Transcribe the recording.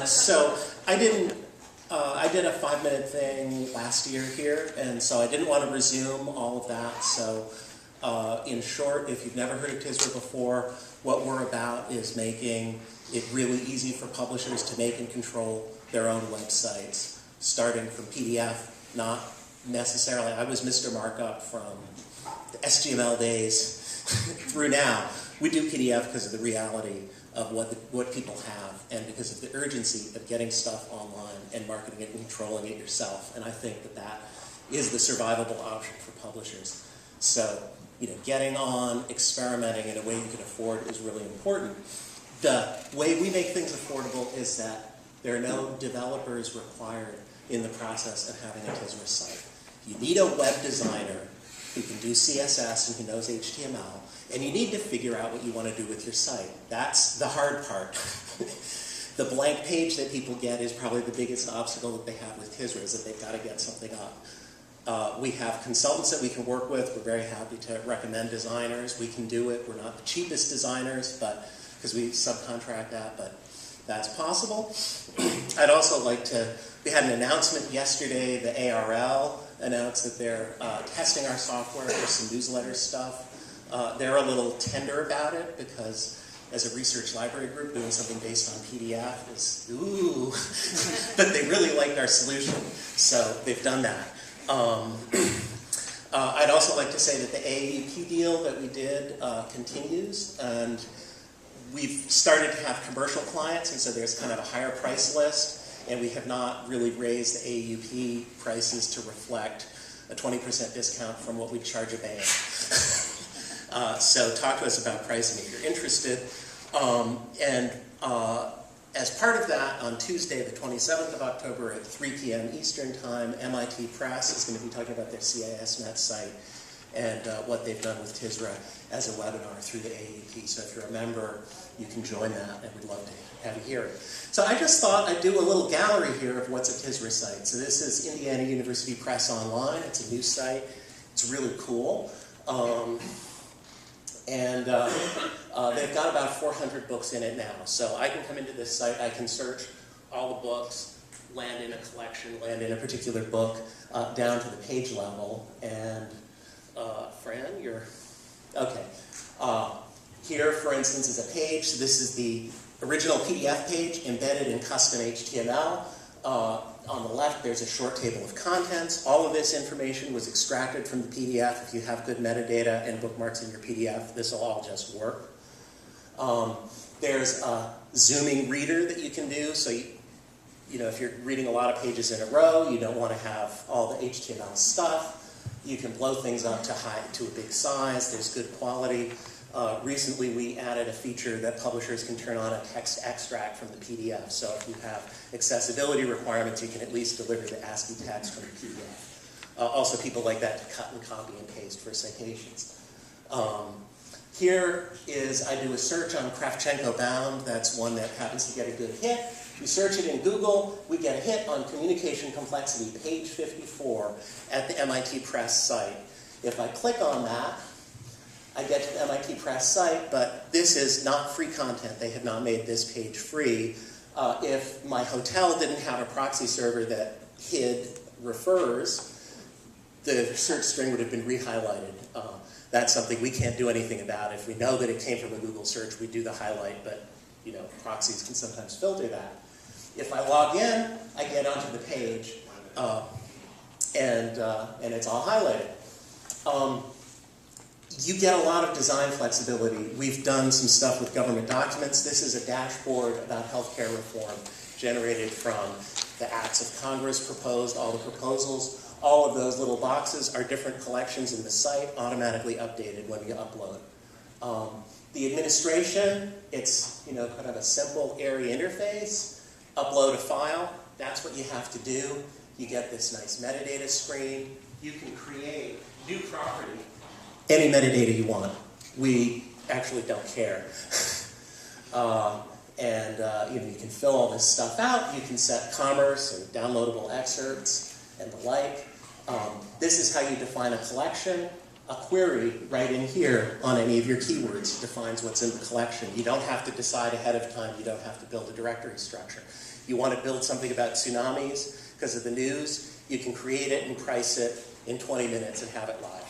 So I did a 5-minute thing last year here, and so I didn't want to resume all of that. So in short, if you've never heard of Tizra before, what we're about is making it really easy for publishers to make and control their own websites, starting from PDF, not necessarily. I was Mr. Markup from the SGML days through now. We do PDF because of the reality of what people have and because of the urgency of getting stuff online and marketing it and controlling it yourself. And I think that that is the survivable option for publishers. So, getting on, experimenting in a way you can afford is really important. The way we make things affordable is that there are no developers required in the process of having a Tizra site. You need a web designer who can do CSS and who knows HTML, and you need to figure out what you want to do with your site. That's the hard part. The blank page that people get is probably the biggest obstacle that they have with Tizra, is that they've got to get something up. We have consultants that we can work with. We're very happy to recommend designers. We can do it. We're not the cheapest designers, but because we subcontract that, but that's possible. I'd also like to, we had an announcement yesterday, the ARL announced that they're testing our software for some newsletter stuff. They're a little tender about it because as a research library group doing something based on PDF is, ooh, but they really liked our solution, so they've done that. I'd also like to say that the AAUP deal that we did continues, and we've started to have commercial clients, and so there's kind of a higher price list, and we have not really raised the AAUP prices to reflect a 20% discount from what we charge a band. So talk to us about pricing if you're interested. As part of that, on Tuesday, the 27th of October at 3 p.m. Eastern Time, MIT Press is going to be talking about their CISnet site and what they've done with Tizra as a webinar through the AAP. So if you're a member, you can join that, and we'd love to have you hear it. So I just thought I'd do a little gallery here of what's a Tizra site. So this is Indiana University Press Online. It's a new site. It's really cool. They've got about 400 books in it now. So I can come into this site, I can search all the books, land in a collection, land in a particular book, down to the page level. And Fran, you're, okay. Here, for instance, is a page. So this is the original PDF page embedded in custom HTML. On the left, there's a short table of contents. All of this information was extracted from the PDF. If you have good metadata and bookmarks in your PDF, this will all just work. There's a zooming reader that you can do. So, if you're reading a lot of pages in a row, you don't want to have all the HTML stuff. You can blow things up to a big size. There's good quality. Recently, we added a feature that publishers can turn on a text extract from the PDF. So if you have accessibility requirements, you can at least deliver the ASCII text from the PDF. Also, people like that to cut and copy and paste for citations. Here is, I do a search on Kravchenko Bound. That's one that happens to get a good hit. We search it in Google. We get a hit on communication complexity, page 54, at the MIT Press site. If I click on that, I get to the MIT Press site, but this is not free content. They have not made this page free. If my hotel didn't have a proxy server that hid refers, the search string would have been re-highlighted. That's something we can't do anything about. If we know that it came from a Google search, we do the highlight, but proxies can sometimes filter that. If I log in, I get onto the page, and it's all highlighted. You get a lot of design flexibility. We've done some stuff with government documents. This is a dashboard about healthcare reform generated from the acts of Congress proposed, all the proposals. All of those little boxes are different collections in the site, automatically updated when you upload. The administration, it's kind of a simple, airy interface. Upload a file, that's what you have to do. You get this nice metadata screen. You can create new property. Any metadata you want. We actually don't care. You can fill all this stuff out. You can set commerce and downloadable excerpts and the like. This is how you define a collection. a query right in here on any of your keywords. It defines what's in the collection. You don't have to decide ahead of time. You don't have to build a directory structure. You want to build something about tsunamis because of the news, you can create it and price it in 20 minutes and have it live.